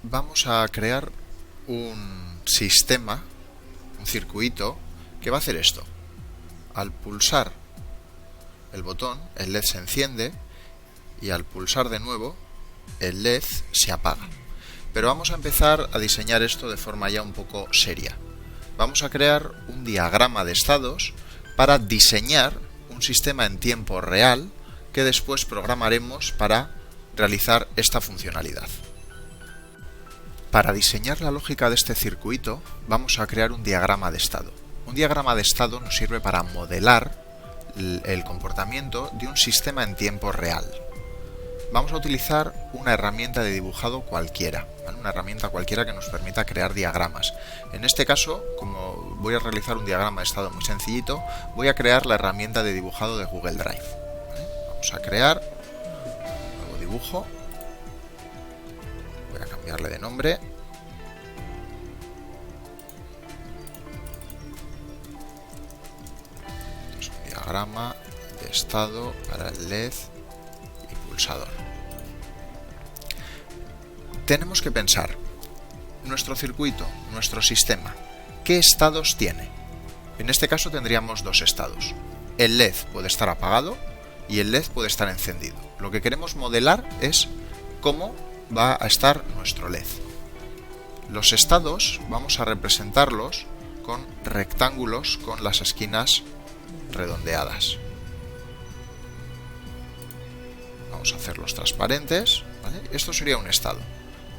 vamos a crear un sistema, un circuito, que va a hacer esto. Al pulsar el botón, el LED se enciende y al pulsar de nuevo, el LED se apaga. Pero vamos a empezar a diseñar esto de forma ya un poco seria. Vamos a crear un diagrama de estados para diseñar un sistema en tiempo real que después programaremos para realizar esta funcionalidad. Para diseñar la lógica de este circuito vamos a crear un diagrama de estado. Un diagrama de estado nos sirve para modelar el comportamiento de un sistema en tiempo real. Vamos a utilizar una herramienta de dibujado cualquiera, ¿vale? Una herramienta cualquiera que nos permita crear diagramas. En este caso, como voy a realizar un diagrama de estado muy sencillito, voy a crear la herramienta de dibujado de Google Drive. ¿Vale? Vamos a crear un nuevo dibujo. Voy a cambiarle de nombre. Es un diagrama de estado para el LED y pulsador. Tenemos que pensar, nuestro circuito, nuestro sistema, ¿qué estados tiene? En este caso tendríamos dos estados. El LED puede estar apagado y el LED puede estar encendido. Lo que queremos modelar es cómo va a estar nuestro LED. Los estados vamos a representarlos con rectángulos con las esquinas redondeadas. Vamos a hacerlos transparentes, ¿vale? Esto sería un estado.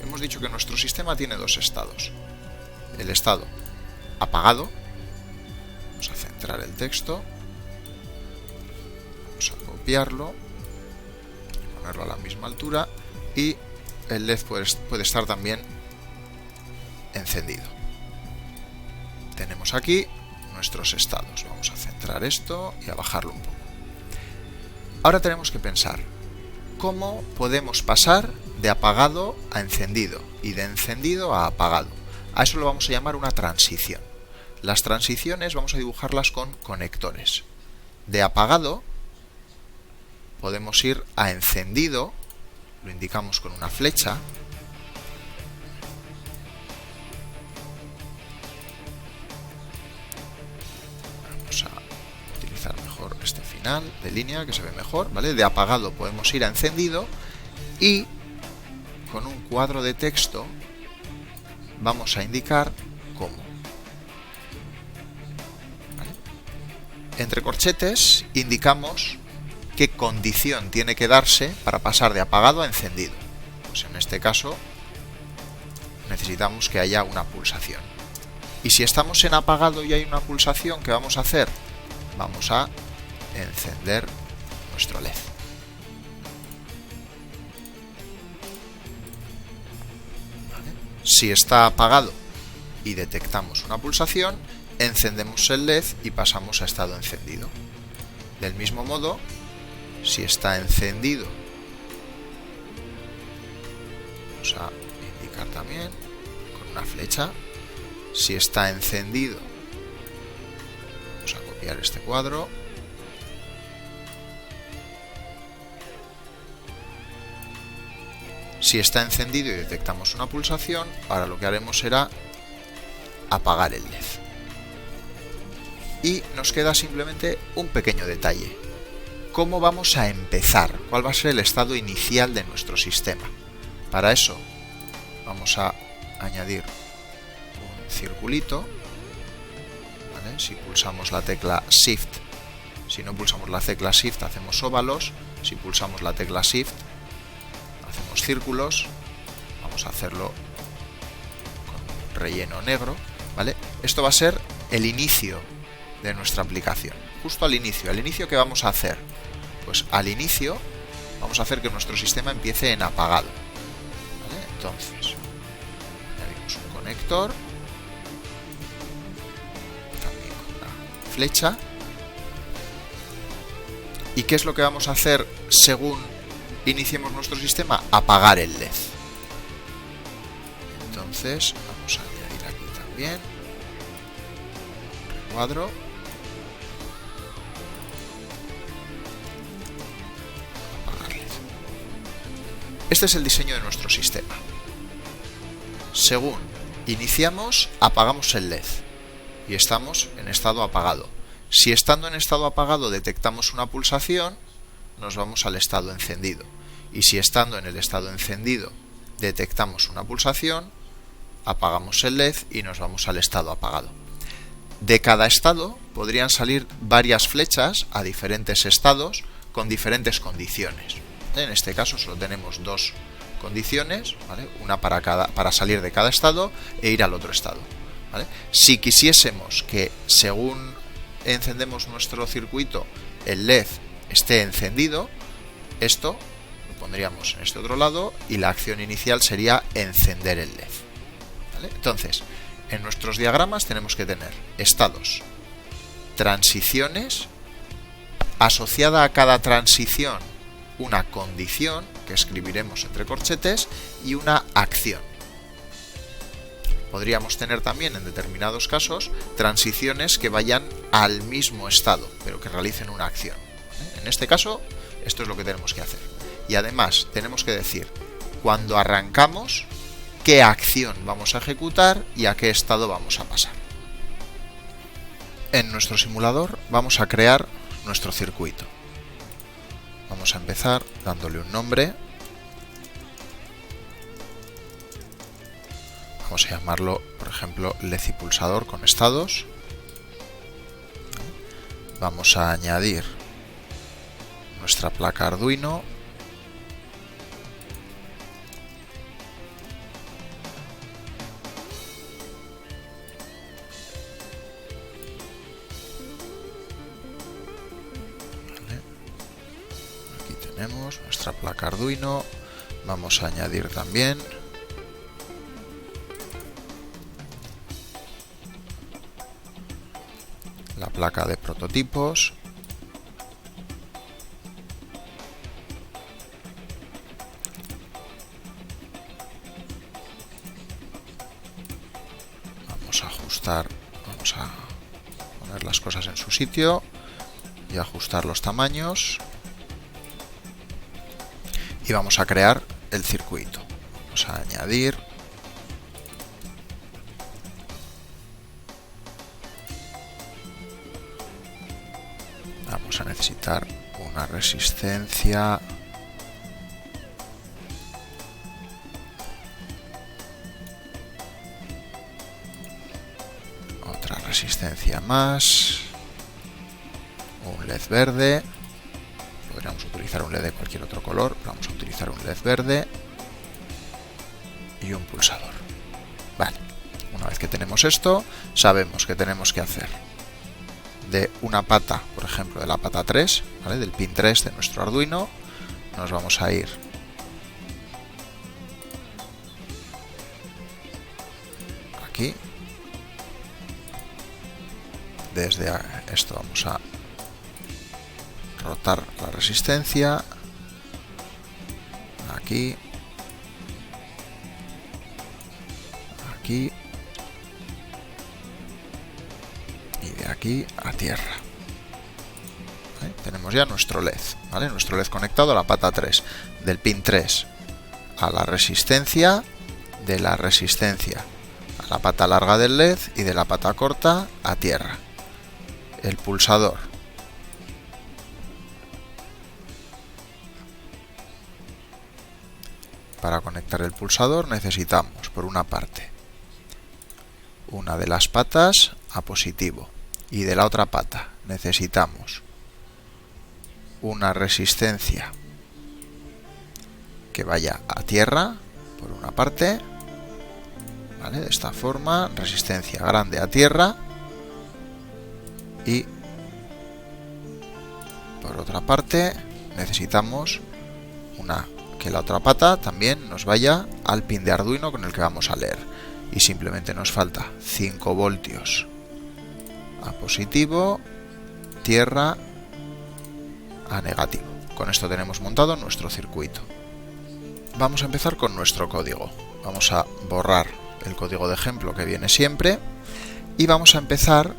Hemos dicho que nuestro sistema tiene dos estados. El estado apagado. Vamos a centrar el texto. Vamos a copiarlo. Ponerlo a la misma altura. Y el LED puede estar también encendido. Tenemos aquí nuestros estados. Vamos a centrar esto y a bajarlo un poco. Ahora tenemos que pensar cómo podemos pasar de apagado a encendido y de encendido a apagado. A eso lo vamos a llamar una transición. Las transiciones vamos a dibujarlas con conectores. De apagado podemos ir a encendido, lo indicamos con una flecha. Vamos a utilizar mejor este final de línea que se ve mejor, ¿vale? De apagado podemos ir a encendido y con un cuadro de texto vamos a indicar cómo. ¿Vale? Entre corchetes indicamos qué condición tiene que darse para pasar de apagado a encendido. Pues en este caso necesitamos que haya una pulsación. Y si estamos en apagado y hay una pulsación, ¿qué vamos a hacer? Vamos a encender nuestro LED. Si está apagado y detectamos una pulsación, encendemos el LED y pasamos a estado encendido. Del mismo modo, si está encendido, vamos a indicar también con una flecha. Si está encendido, vamos a copiar este cuadro. Si está encendido y detectamos una pulsación, ahora lo que haremos será apagar el LED. Y nos queda simplemente un pequeño detalle. ¿Cómo vamos a empezar? ¿Cuál va a ser el estado inicial de nuestro sistema? Para eso vamos a añadir un circulito. ¿Vale? Si pulsamos la tecla Shift, si no pulsamos la tecla Shift hacemos óvalos. Si pulsamos la tecla Shift hacemos círculos. Vamos a hacerlo con relleno negro, ¿vale? Esto va a ser el inicio de nuestra aplicación. Justo al inicio. ¿Qué vamos a hacer? Pues al inicio vamos a hacer que nuestro sistema empiece en apagado, ¿vale? Entonces añadimos un conector, también con una flecha. ¿Y qué es lo que vamos a hacer según iniciemos nuestro sistema? Apagar el LED. Entonces vamos a añadir aquí también un recuadro. Apagar LED. Este es el diseño de nuestro sistema. Según iniciamos, apagamos el LED y estamos en estado apagado. Si estando en estado apagado detectamos una pulsación, nos vamos al estado encendido. Y si estando en el estado encendido detectamos una pulsación, apagamos el LED y nos vamos al estado apagado. De cada estado podrían salir varias flechas a diferentes estados con diferentes condiciones. En este caso solo tenemos dos condiciones, ¿vale? Una para salir de cada estado e ir al otro estado, ¿vale? Si quisiésemos que según encendemos nuestro circuito el LED esté encendido, esto lo pondríamos en este otro lado y la acción inicial sería encender el LED, ¿vale? Entonces, en nuestros diagramas tenemos que tener estados, transiciones, asociada a cada transición una condición, que escribiremos entre corchetes, y una acción. Podríamos tener también, en determinados casos, transiciones que vayan al mismo estado, pero que realicen una acción. En este caso, esto es lo que tenemos que hacer. Y además, tenemos que decir, cuando arrancamos, qué acción vamos a ejecutar y a qué estado vamos a pasar. En nuestro simulador vamos a crear nuestro circuito. Vamos a empezar dándole un nombre. Vamos a llamarlo, por ejemplo, LED y pulsador con estados. Vamos a añadir nuestra placa Arduino. Tenemos nuestra placa Arduino. Vamos a añadir también la placa de prototipos. Vamos a ajustar, vamos a poner las cosas en su sitio y ajustar los tamaños. Y vamos a crear el circuito. Vamos a añadir vamos a necesitar una resistencia, otra resistencia más, un LED verde. Podríamos utilizar un LED de cualquier otro color, pero vamos a utilizar un LED verde y un pulsador. Vale, una vez que tenemos esto, sabemos que tenemos que hacer de una pata, por ejemplo, de la pata 3, ¿vale? Del pin 3 de nuestro Arduino, nos vamos a ir aquí. Desde esto vamos a rotar la resistencia aquí, aquí y de aquí a tierra. ¿Vale? Tenemos ya nuestro LED, ¿vale? Nuestro LED conectado a la pata 3, del pin 3 a la resistencia, de la resistencia a la pata larga del LED y de la pata corta a tierra. El pulsador para conectar el pulsador necesitamos, por una parte, una de las patas a positivo y de la otra pata necesitamos una resistencia que vaya a tierra, por una parte, ¿vale? De esta forma, resistencia grande a tierra, y por otra parte necesitamos que la otra pata también nos vaya al pin de Arduino con el que vamos a leer, y simplemente nos falta 5 voltios a positivo, tierra a negativo. Con esto tenemos montado nuestro circuito. Vamos a empezar con nuestro código. Vamos a borrar el código de ejemplo que viene siempre y vamos a empezar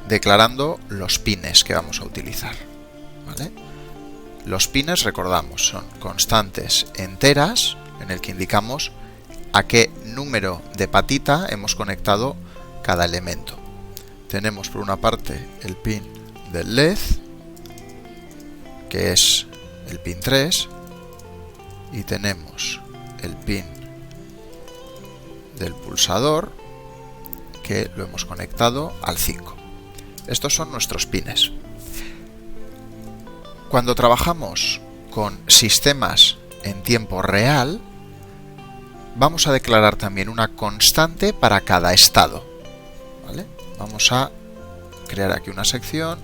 declarando los pines que vamos a utilizar, ¿vale? Los pines, recordamos, son constantes enteras en el que indicamos a qué número de patita hemos conectado cada elemento. Tenemos por una parte el pin del LED, que es el pin 3, y tenemos el pin del pulsador, que lo hemos conectado al 5. Estos son nuestros pines. Cuando trabajamos con sistemas en tiempo real, vamos a declarar también una constante para cada estado, ¿vale? Vamos a crear aquí una sección,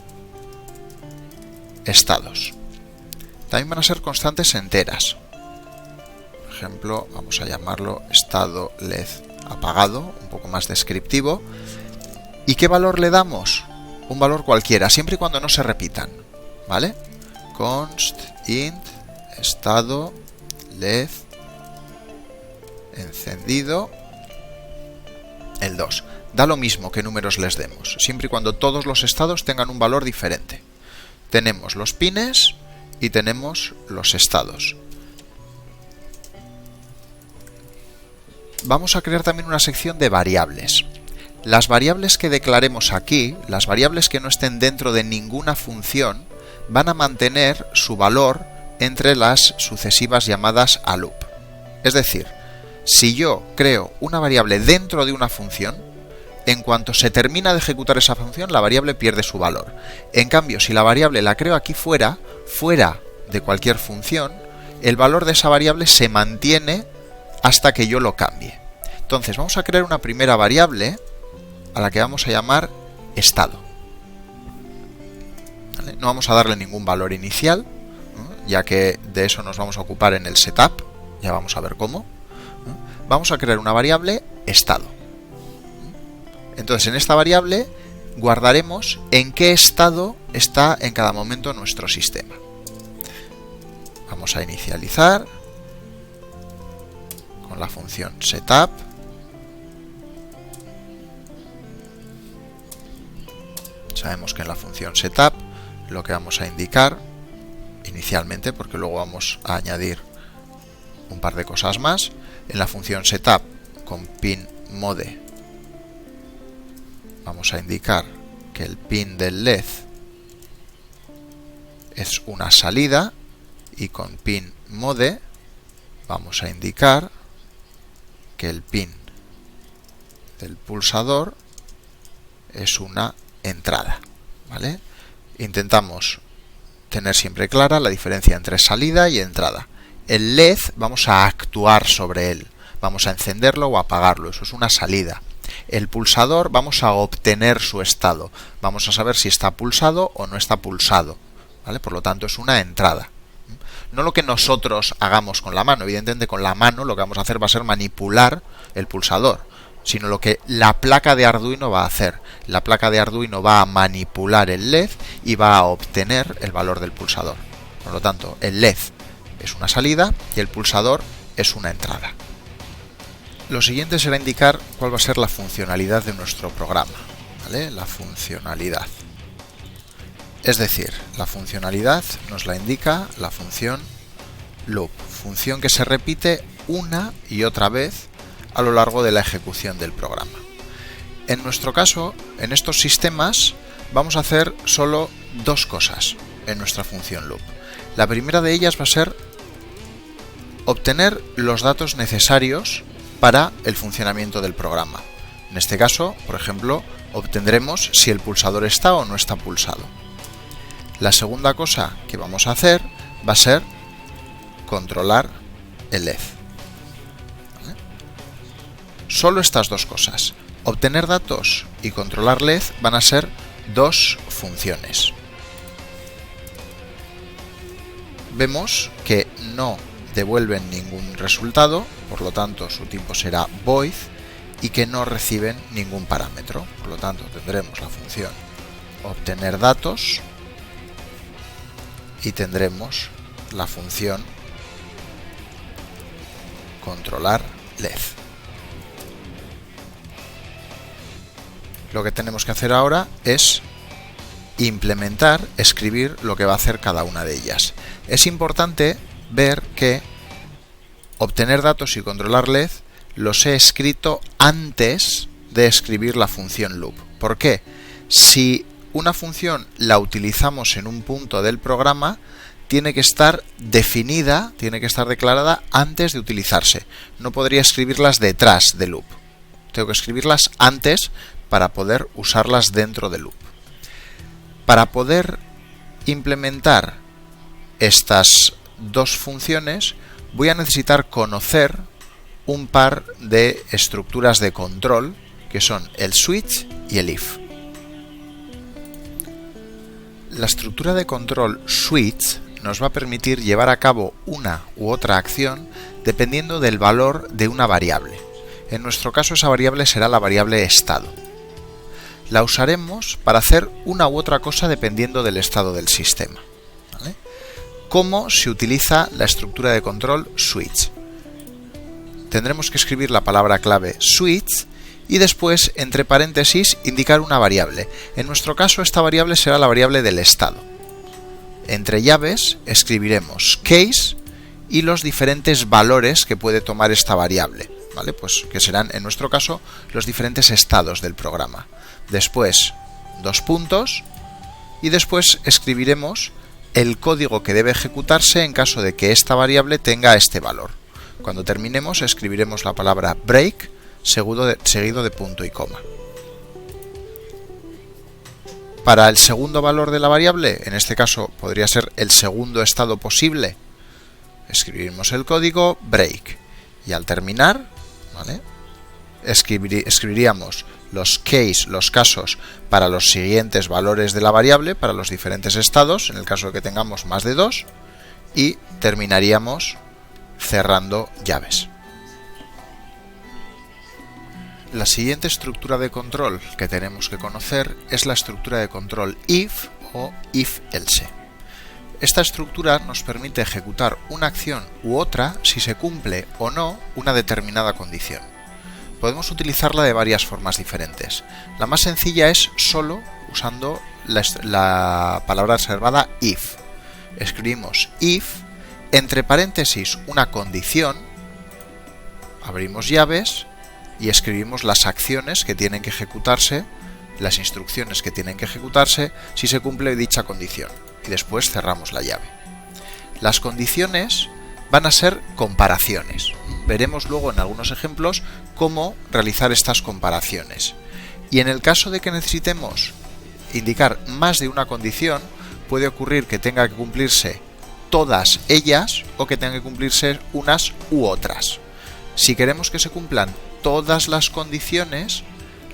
estados. También van a ser constantes enteras. Por ejemplo, vamos a llamarlo estado LED apagado, un poco más descriptivo. ¿Y qué valor le damos? Un valor cualquiera, siempre y cuando no se repitan, ¿vale? Const int estado LED encendido el 2. Da lo mismo qué números les demos, siempre y cuando todos los estados tengan un valor diferente. Tenemos los pines y tenemos los estados. Vamos a crear también una sección de variables. Las variables que declaremos aquí, las variables que no estén dentro de ninguna función, van a mantener su valor entre las sucesivas llamadas a loop. Es decir, si yo creo una variable dentro de una función, en cuanto se termina de ejecutar esa función, la variable pierde su valor. En cambio, si la variable la creo aquí fuera de cualquier función, el valor de esa variable se mantiene hasta que yo lo cambie. Entonces, vamos a crear una primera variable a la que vamos a llamar estado. ¿Vale? No vamos a darle ningún valor inicial, ¿no? Ya que de eso nos vamos a ocupar en el setup, ya vamos a ver cómo. ¿No? Vamos a crear una variable estado. Entonces, en esta variable guardaremos en qué estado está en cada momento nuestro sistema. Vamos a inicializar con la función setup. Sabemos que en la función setup lo que vamos a indicar inicialmente, porque luego vamos a añadir un par de cosas más, en la función setup con pin mode vamos a indicar que el pin del LED es una salida y con pin mode vamos a indicar que el pin del pulsador es una entrada, ¿vale? Intentamos tener siempre clara la diferencia entre salida y entrada. El LED vamos a actuar sobre él, vamos a encenderlo o apagarlo, eso es una salida. El pulsador vamos a obtener su estado, vamos a saber si está pulsado o no está pulsado, ¿vale? Por lo tanto es una entrada. No lo que nosotros hagamos con la mano, evidentemente con la mano lo que vamos a hacer va a ser manipular el pulsador, sino lo que la placa de Arduino va a hacer. La placa de Arduino va a manipular el LED y va a obtener el valor del pulsador. Por lo tanto, el LED es una salida y el pulsador es una entrada. Lo siguiente será indicar cuál va a ser la funcionalidad de nuestro programa, ¿vale? La funcionalidad. Es decir, la funcionalidad nos la indica la función loop, función que se repite una y otra vez a lo largo de la ejecución del programa. En nuestro caso, en estos sistemas, vamos a hacer solo dos cosas en nuestra función loop. La primera de ellas va a ser obtener los datos necesarios para el funcionamiento del programa. En este caso, por ejemplo, obtendremos si el pulsador está o no está pulsado. La segunda cosa que vamos a hacer va a ser controlar el LED. ¿Vale? Solo estas dos cosas, obtener datos y controlar LED, van a ser dos funciones. Vemos que no devuelven ningún resultado, por lo tanto su tipo será void, y que no reciben ningún parámetro. Por lo tanto tendremos la función obtener datos y tendremos la función controlar LED. Lo que tenemos que hacer ahora es implementar, escribir lo que va a hacer cada una de ellas. Es importante ver que obtener datos y controlar LED los he escrito antes de escribir la función loop. ¿Por qué? Si una función la utilizamos en un punto del programa, tiene que estar definida, tiene que estar declarada antes de utilizarse. No podría escribirlas detrás del loop. Tengo que escribirlas antes para poder usarlas dentro del loop. Para poder implementar estas dos funciones, voy a necesitar conocer un par de estructuras de control, que son el switch y el if. La estructura de control switch nos va a permitir llevar a cabo una u otra acción dependiendo del valor de una variable. En nuestro caso esa variable será la variable estado. La usaremos para hacer una u otra cosa dependiendo del estado del sistema. ¿Vale? ¿Cómo se utiliza la estructura de control switch? Tendremos que escribir la palabra clave switch y después, entre paréntesis, indicar una variable. En nuestro caso esta variable será la variable del estado. Entre llaves escribiremos case y los diferentes valores que puede tomar esta variable, ¿vale? Pues que serán en nuestro caso los diferentes estados del programa. Después dos puntos y después escribiremos el código que debe ejecutarse en caso de que esta variable tenga este valor. Cuando terminemos escribiremos la palabra break seguido de punto y coma. Para el segundo valor de la variable, en este caso podría ser el segundo estado posible, escribiremos el código break y al terminar, ¿vale?, escribiríamos los case, los casos para los siguientes valores de la variable, para los diferentes estados, en el caso de que tengamos más de 2, y terminaríamos cerrando llaves. La siguiente estructura de control que tenemos que conocer es la estructura de control if o if-else. Esta estructura nos permite ejecutar una acción u otra si se cumple o no una determinada condición. Podemos utilizarla de varias formas diferentes. La más sencilla es solo usando la palabra reservada if. Escribimos if, entre paréntesis una condición, abrimos llaves y escribimos las acciones que tienen que ejecutarse, las instrucciones que tienen que ejecutarse si se cumple dicha condición, y después cerramos la llave. Las condiciones van a ser comparaciones. Veremos luego en algunos ejemplos cómo realizar estas comparaciones. Y en el caso de que necesitemos indicar más de una condición, puede ocurrir que tenga que cumplirse todas ellas o que tengan que cumplirse unas u otras. Si queremos que se cumplan todas las condiciones,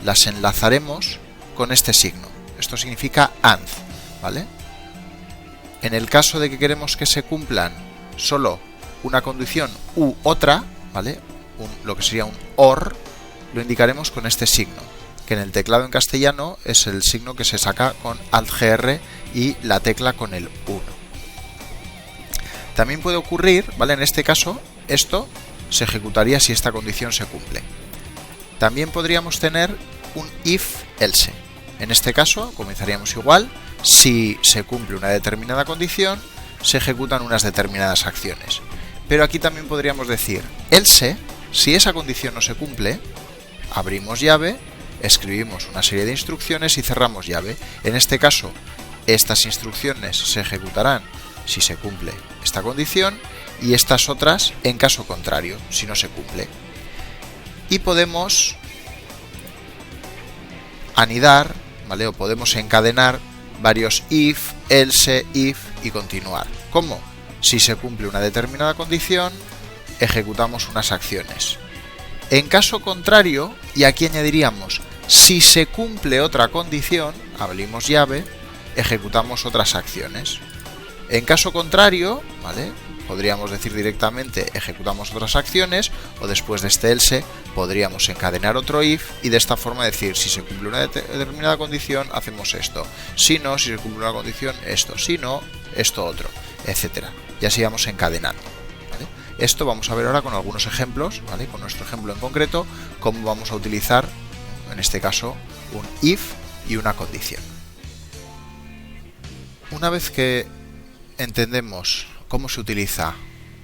las enlazaremos con este signo. Esto significa AND, ¿vale? En el caso de que queremos que se cumplan solo una condición u otra, ¿vale?, lo que sería un OR, lo indicaremos con este signo, que en el teclado en castellano es el signo que se saca con Alt-GR y la tecla con el 1. También puede ocurrir, ¿vale?, en este caso, esto se ejecutaría si esta condición se cumple. También podríamos tener un if-else. En este caso, comenzaríamos igual, si se cumple una determinada condición, se ejecutan unas determinadas acciones. Pero aquí también podríamos decir else, si esa condición no se cumple, abrimos llave, escribimos una serie de instrucciones y cerramos llave. En este caso, estas instrucciones se ejecutarán si se cumple esta condición y estas otras en caso contrario, si no se cumple. Y podemos anidar, ¿vale?, o podemos encadenar varios if, else, if y continuar. ¿Cómo? Si se cumple una determinada condición, ejecutamos unas acciones. En caso contrario, y aquí añadiríamos, si se cumple otra condición, abrimos llave, ejecutamos otras acciones. En caso contrario, ¿vale?, podríamos decir directamente ejecutamos otras acciones, o después de este else podríamos encadenar otro if y de esta forma decir si se cumple una determinada condición hacemos esto, si no, si se cumple una condición esto, si no, esto otro, etcétera. Y así vamos encadenando, ¿vale? Esto vamos a ver ahora con algunos ejemplos, ¿vale?, con nuestro ejemplo en concreto, cómo vamos a utilizar en este caso un if y una condición. Una vez que entendemos cómo se utiliza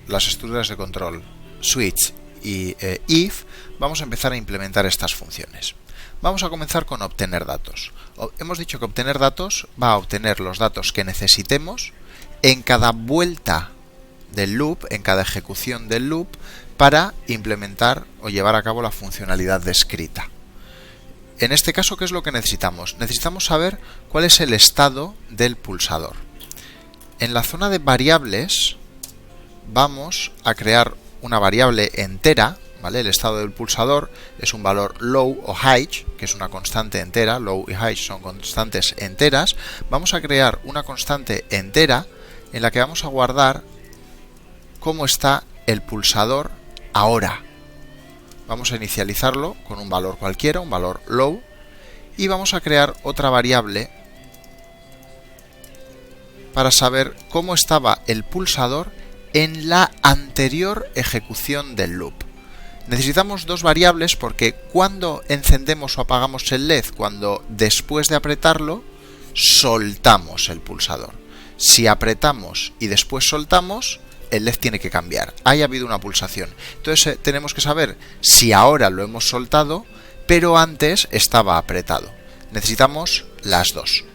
las estructuras de control switch y if, vamos a empezar a implementar estas funciones. Vamos a comenzar con obtener datos. Hemos dicho que obtener datos va a obtener los datos que necesitemos en cada vuelta del loop, en cada ejecución del loop, para implementar o llevar a cabo la funcionalidad descrita. En este caso, ¿qué es lo que necesitamos? Necesitamos saber cuál es el estado del pulsador. En la zona de variables vamos a crear una variable entera, ¿vale? El estado del pulsador es un valor low o high, que es una constante entera. Low y high son constantes enteras. Vamos a crear una constante entera en la que vamos a guardar cómo está el pulsador ahora. Vamos a inicializarlo con un valor cualquiera, un valor low, y vamos a crear otra variable para saber cómo estaba el pulsador en la anterior ejecución del loop. Necesitamos dos variables porque cuando encendemos o apagamos el LED, cuando después de apretarlo, soltamos el pulsador. Si apretamos y después soltamos, el LED tiene que cambiar. Ahí ha habido una pulsación. Entonces tenemos que saber si ahora lo hemos soltado, pero antes estaba apretado. Necesitamos las dos.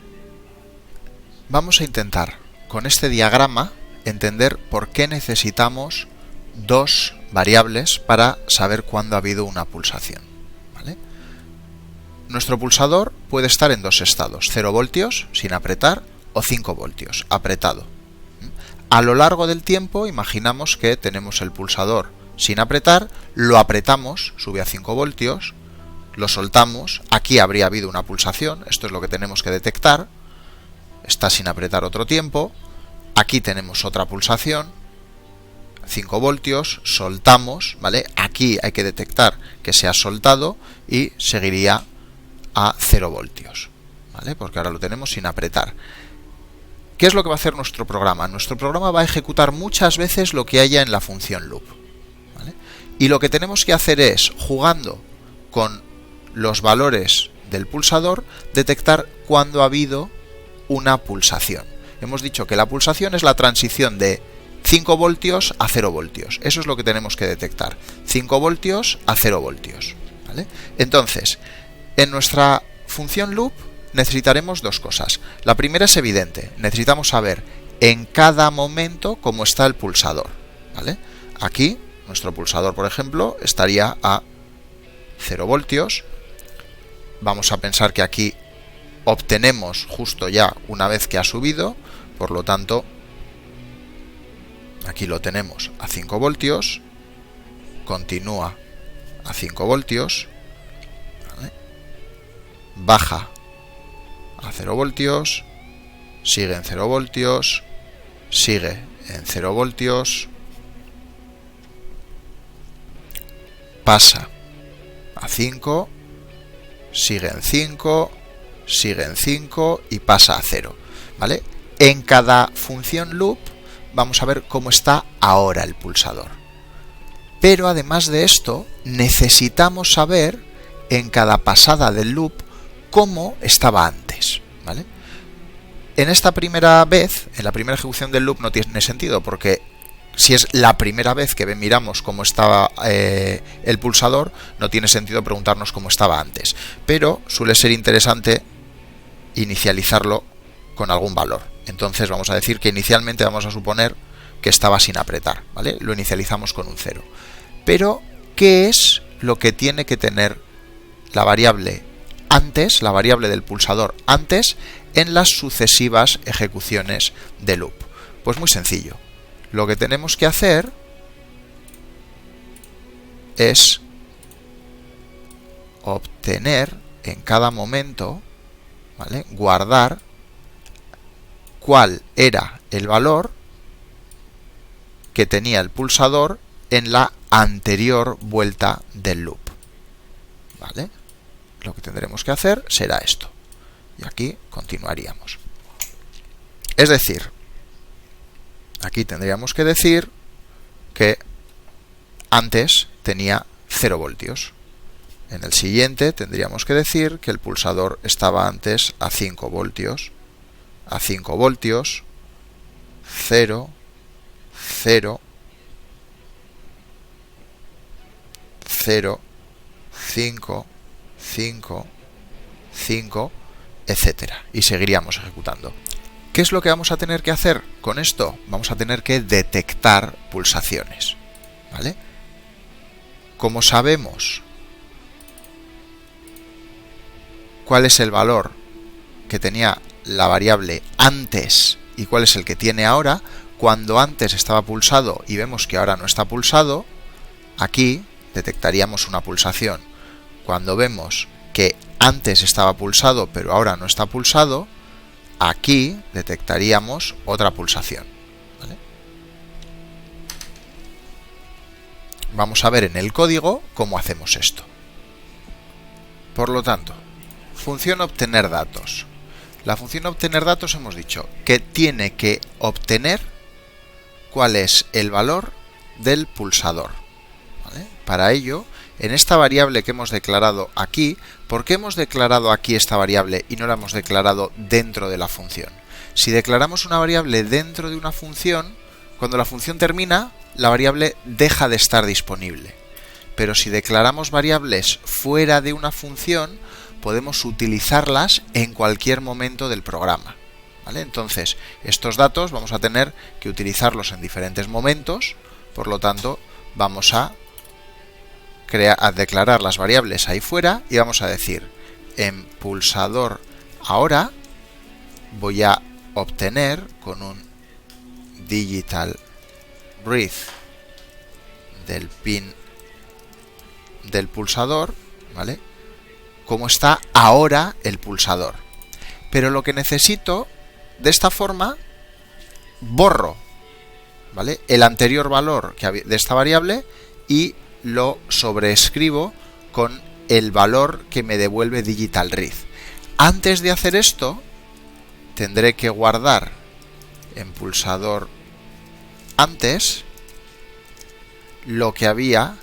Vamos a intentar con este diagrama entender por qué necesitamos dos variables para saber cuándo ha habido una pulsación, ¿vale? Nuestro pulsador puede estar en dos estados: 0 voltios sin apretar o 5 voltios apretado. A lo largo del tiempo imaginamos que tenemos el pulsador sin apretar, lo apretamos, sube a 5 voltios, lo soltamos, aquí habría habido una pulsación, esto es lo que tenemos que detectar, está sin apretar otro tiempo, aquí tenemos otra pulsación, 5 voltios, soltamos, ¿vale? Aquí hay que detectar que se ha soltado y seguiría a 0 voltios, ¿vale? Porque ahora lo tenemos sin apretar. ¿Qué es lo que va a hacer nuestro programa? Nuestro programa va a ejecutar muchas veces lo que haya en la función loop, ¿vale? Y lo que tenemos que hacer es, jugando con los valores del pulsador, detectar cuándo ha habido una pulsación. Hemos dicho que la pulsación es la transición de 5 voltios a 0 voltios. Eso es lo que tenemos que detectar. 5 voltios a 0 voltios, ¿vale? Entonces, en nuestra función loop necesitaremos dos cosas. La primera es evidente. Necesitamos saber en cada momento cómo está el pulsador, ¿vale? Aquí, nuestro pulsador, por ejemplo, estaría a 0 voltios. Vamos a pensar que aquí obtenemos justo ya una vez que ha subido, por lo tanto, aquí lo tenemos a 5 voltios, continúa a 5 voltios, ¿vale? Baja a 0 voltios, sigue en 0 voltios, sigue en 0 voltios, pasa a 5, sigue en 5, sigue en 5 y pasa a 0, ¿vale? En cada función loop vamos a ver cómo está ahora el pulsador. Pero además de esto, necesitamos saber en cada pasada del loop cómo estaba antes, ¿vale? En esta primera vez, en la primera ejecución del loop no tiene sentido, porque si es la primera vez que miramos cómo estaba el pulsador, no tiene sentido preguntarnos cómo estaba antes. Pero suele ser interesante inicializarlo con algún valor. Entonces vamos a decir que inicialmente vamos a suponer que estaba sin apretar, ¿vale? Lo inicializamos con un 0. Pero, ¿qué es lo que tiene que tener la variable antes, la variable del pulsador antes, en las sucesivas ejecuciones de loop? Pues muy sencillo. Lo que tenemos que hacer es obtener en cada momento, ¿vale? Guardar cuál era el valor que tenía el pulsador en la anterior vuelta del loop, ¿vale? Lo que tendremos que hacer será esto. Y aquí continuaríamos. Es decir, aquí tendríamos que decir que antes tenía 0 voltios. En el siguiente tendríamos que decir que el pulsador estaba antes a 5 voltios. A 5 voltios, 0, 0, 0, 5, 5, 5, etcétera. Y seguiríamos ejecutando. ¿Qué es lo que vamos a tener que hacer con esto? Vamos a tener que detectar pulsaciones, ¿vale? Como sabemos cuál es el valor que tenía la variable antes y cuál es el que tiene ahora, cuando antes estaba pulsado y vemos que ahora no está pulsado, aquí detectaríamos una pulsación. Cuando vemos que antes estaba pulsado pero ahora no está pulsado, aquí detectaríamos otra pulsación, ¿vale? Vamos a ver en el código cómo hacemos esto. Por lo tanto, función obtener datos. La función obtener datos hemos dicho que tiene que obtener cuál es el valor del pulsador, ¿vale? Para ello, en esta variable que hemos declarado aquí, ¿por qué hemos declarado aquí esta variable y no la hemos declarado dentro de la función? Si declaramos una variable dentro de una función, cuando la función termina, la variable deja de estar disponible. Pero si declaramos variables fuera de una función, podemos utilizarlas en cualquier momento del programa, ¿vale? Entonces, estos datos vamos a tener que utilizarlos en diferentes momentos, por lo tanto, vamos a declarar las variables ahí fuera y vamos a decir, en pulsador ahora voy a obtener con un digital breath del pin del pulsador, ¿vale? Cómo está ahora el pulsador. Pero lo que necesito, de esta forma, borro, ¿vale?, el anterior valor de esta variable y lo sobreescribo con el valor que me devuelve digital read. Antes de hacer esto, tendré que guardar en pulsador antes lo que había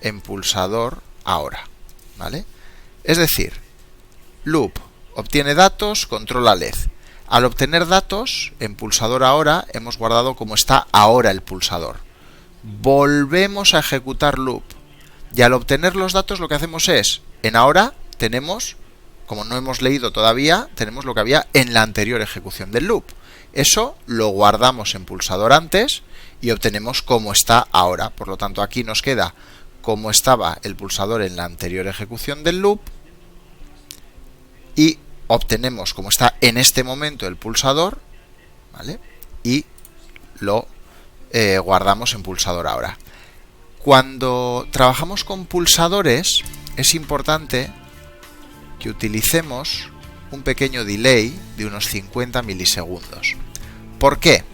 en pulsador ahora, ¿vale? Es decir, loop obtiene datos, controla led. Al obtener datos, en pulsador ahora hemos guardado como está ahora el pulsador. Volvemos a ejecutar loop. Y al obtener los datos lo que hacemos es, en ahora tenemos, como no hemos leído todavía, tenemos lo que había en la anterior ejecución del loop. Eso lo guardamos en pulsador antes y obtenemos como está ahora. Por lo tanto, aquí nos queda como estaba el pulsador en la anterior ejecución del loop y obtenemos como está en este momento el pulsador, ¿vale? Y lo guardamos en pulsador ahora. Cuando trabajamos con pulsadores es importante que utilicemos un pequeño delay de unos 50 milisegundos. ¿Por qué?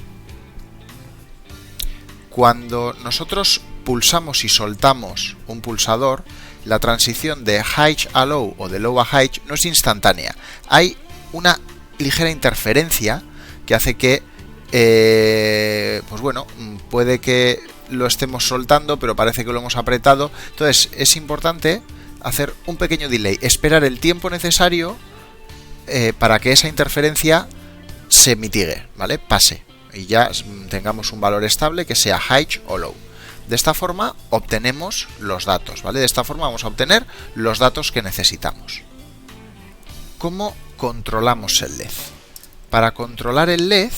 Cuando nosotros pulsamos y soltamos un pulsador, la transición de high a low o de low a high no es instantánea. Hay una ligera interferencia que hace que, pues bueno, puede que lo estemos soltando, pero parece que lo hemos apretado. Entonces es importante hacer un pequeño delay, esperar el tiempo necesario para que esa interferencia se mitigue, ¿vale? Pase y ya tengamos un valor estable que sea high o low. De esta forma obtenemos los datos, ¿vale? De esta forma vamos a obtener los datos que necesitamos. ¿Cómo controlamos el LED? Para controlar el LED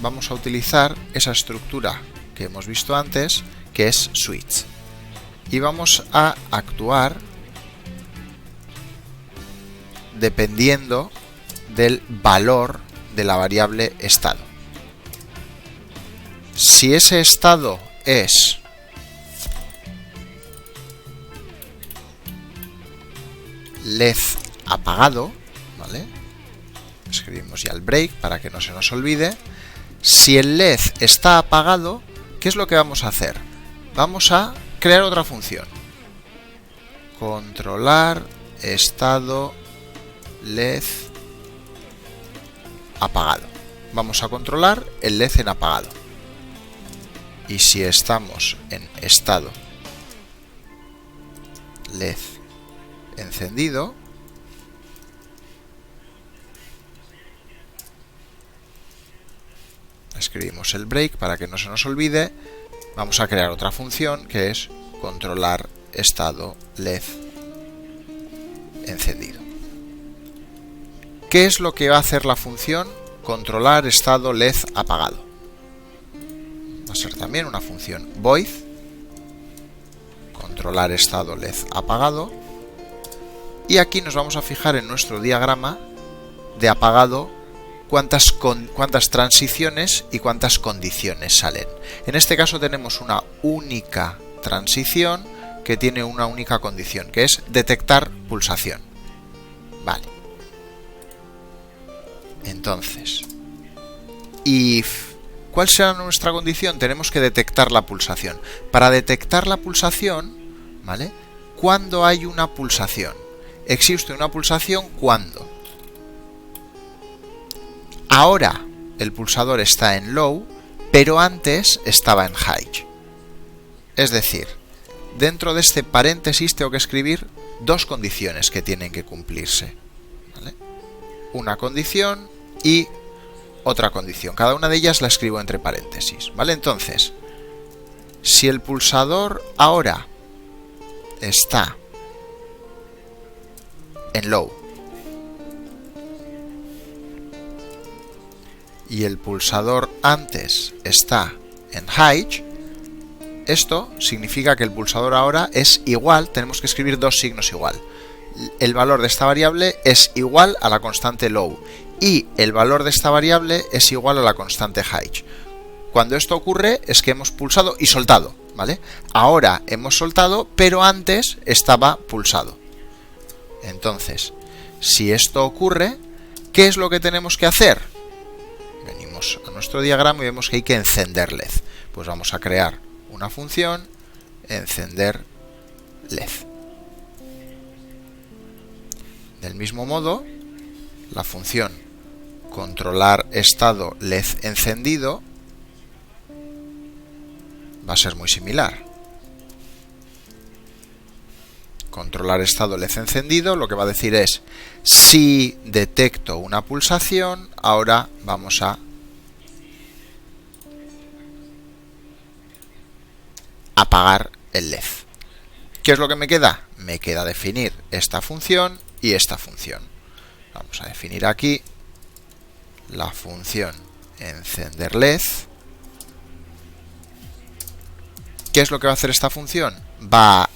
vamos a utilizar esa estructura que hemos visto antes, que es switch. Y vamos a actuar dependiendo del valor de la variable estado. Si ese estado es LED apagado, ¿vale? Escribimos ya el break para que no se nos olvide. Si el LED está apagado, ¿qué es lo que vamos a hacer? Vamos a crear otra función. Controlar estado LED apagado. Vamos a controlar el LED en apagado. Y si estamos en estado LED encendido, escribimos el break para que no se nos olvide. Vamos a crear otra función que es controlar estado LED encendido. ¿Qué es lo que va a hacer la función controlar estado LED apagado? Va a ser también una función void controlar estado LED apagado, y aquí nos vamos a fijar en nuestro diagrama de apagado cuántas transiciones y cuántas condiciones salen. En este caso tenemos una única transición que tiene una única condición, que es detectar pulsación. Vale. Entonces, ¿cuál será nuestra condición? Tenemos que detectar la pulsación. Para detectar la pulsación, ¿vale? ¿Cuándo hay una pulsación? Existe una pulsación cuando ahora el pulsador está en low, pero antes estaba en high. Es decir, dentro de este paréntesis tengo que escribir dos condiciones que tienen que cumplirse, ¿vale? Una condición y otra condición. Cada una de ellas la escribo entre paréntesis, ¿vale? Entonces, si el pulsador ahora está en low y el pulsador antes está en high, esto significa que el pulsador ahora es igual, tenemos que escribir dos signos igual. El valor de esta variable es igual a la constante low y el valor de esta variable es igual a la constante high. Cuando esto ocurre es que hemos pulsado y soltado, ¿vale? Ahora hemos soltado, pero antes estaba pulsado. Entonces, si esto ocurre, ¿qué es lo que tenemos que hacer? Venimos a nuestro diagrama y vemos que hay que encender LED. Pues vamos a crear una función encender LED. Del mismo modo, la función controlar estado LED encendido va a ser muy similar. Controlar estado LED encendido lo que va a decir es, si detecto una pulsación, ahora vamos a apagar el LED. ¿Qué es lo que me queda? Me queda definir esta función y esta función. Vamos a definir aquí la función encender LED. ¿Qué es lo que va a hacer esta función? Va a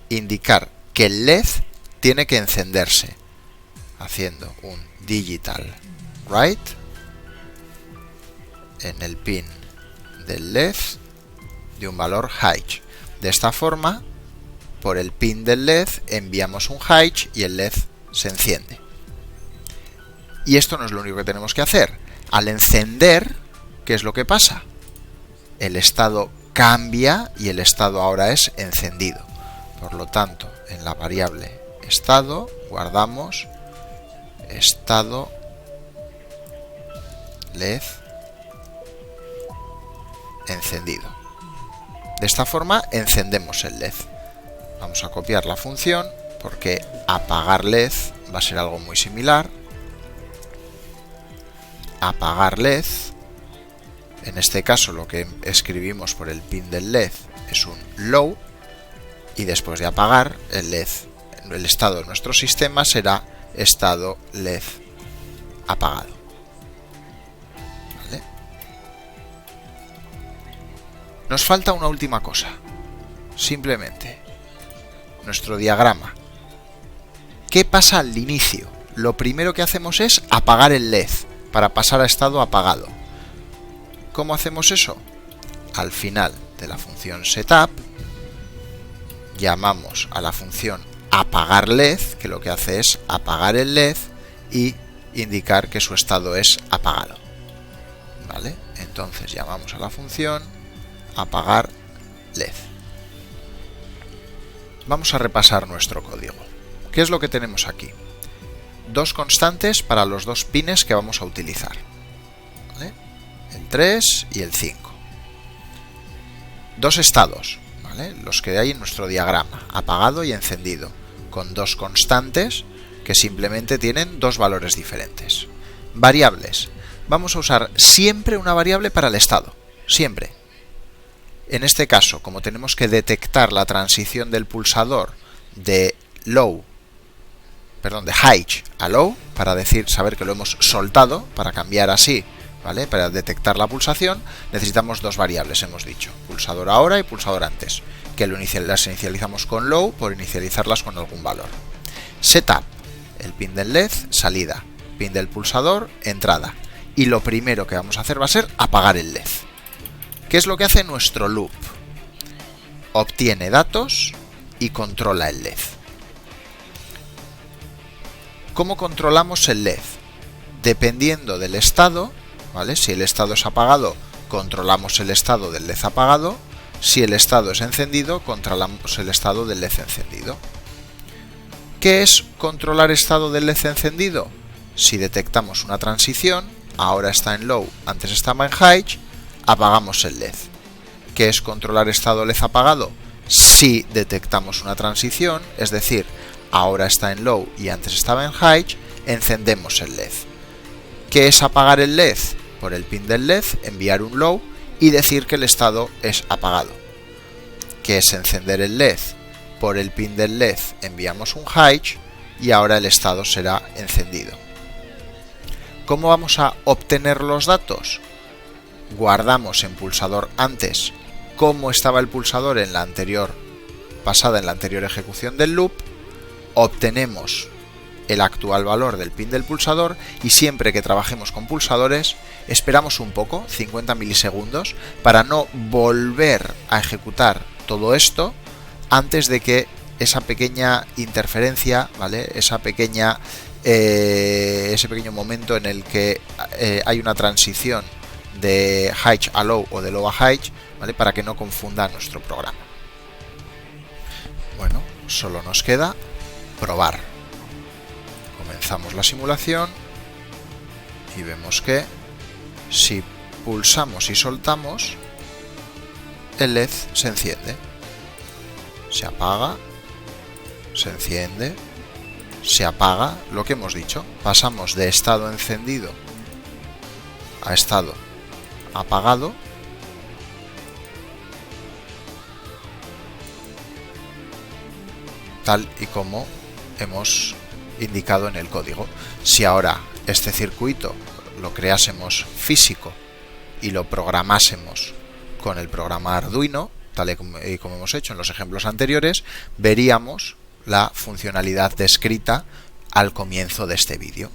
indicar que el LED tiene que encenderse haciendo un digital write en el pin del LED de un valor high. De esta forma, por el pin del LED enviamos un high y el LED se enciende. Y esto no es lo único que tenemos que hacer. Al encender, ¿qué es lo que pasa? El estado cambia y el estado ahora es encendido. Por lo tanto, en la variable estado guardamos estado LED encendido. De esta forma encendemos el LED. Vamos a copiar la función porque apagar LED va a ser algo muy similar. Apagar LED, en este caso lo que escribimos por el pin del LED es un low, y después de apagar el LED, el estado de nuestro sistema será estado LED apagado. ¿Vale? Nos falta una última cosa, simplemente nuestro diagrama. ¿Qué pasa al inicio? Lo primero que hacemos es apagar el LED para pasar a estado apagado. ¿Cómo hacemos eso? Al final de la función setup llamamos a la función apagar LED, que lo que hace es apagar el LED y indicar que su estado es apagado. ¿Vale? Entonces llamamos a la función apagar LED. Vamos a repasar nuestro código. ¿Qué es lo que tenemos aquí? Dos constantes para los dos pines que vamos a utilizar, ¿vale? El 3 y el 5. Dos estados, ¿vale? Los que hay en nuestro diagrama, apagado y encendido, con dos constantes que simplemente tienen dos valores diferentes. Variables. Vamos a usar siempre una variable para el estado, siempre. En este caso, como tenemos que detectar la transición del pulsador de high a low, para saber que lo hemos soltado, para cambiar así, ¿vale? Para detectar la pulsación, necesitamos dos variables, hemos dicho, pulsador ahora y pulsador antes, que las inicializamos con low por inicializarlas con algún valor. Setup, el pin del LED, salida, pin del pulsador, entrada. Y lo primero que vamos a hacer va a ser apagar el LED. ¿Qué es lo que hace nuestro loop? Obtiene datos y controla el LED. ¿Cómo controlamos el LED? Dependiendo del estado, ¿vale? Si el estado es apagado, controlamos el estado del LED apagado. Si el estado es encendido, controlamos el estado del LED encendido. ¿Qué es controlar estado del LED encendido? Si detectamos una transición, ahora está en low, antes estaba en high, apagamos el LED. ¿Qué es controlar estado LED apagado? Si detectamos una transición, es decir, ahora está en low y antes estaba en high, encendemos el LED. ¿Qué es apagar el LED? Por el pin del LED, enviar un low y decir que el estado es apagado. ¿Qué es encender el LED? Por el pin del LED enviamos un high y ahora el estado será encendido. ¿Cómo vamos a obtener los datos? Guardamos en pulsador antes cómo estaba el pulsador en la anterior ejecución del loop, obtenemos el actual valor del pin del pulsador y siempre que trabajemos con pulsadores esperamos un poco, 50 milisegundos, para no volver a ejecutar todo esto antes de que esa pequeña interferencia, ¿vale? Ese pequeño momento en el que hay una transición de high a low o de low a high, ¿vale? Para que no confunda nuestro programa. Bueno, solo nos queda probar. Comenzamos la simulación y vemos que si pulsamos y soltamos, el LED se enciende, se apaga, se enciende, se apaga, lo que hemos dicho, pasamos de estado encendido a estado apagado, tal y como hemos indicado en el código. Si ahora este circuito lo creásemos físico y lo programásemos con el programa Arduino, tal y como hemos hecho en los ejemplos anteriores, veríamos la funcionalidad descrita al comienzo de este vídeo.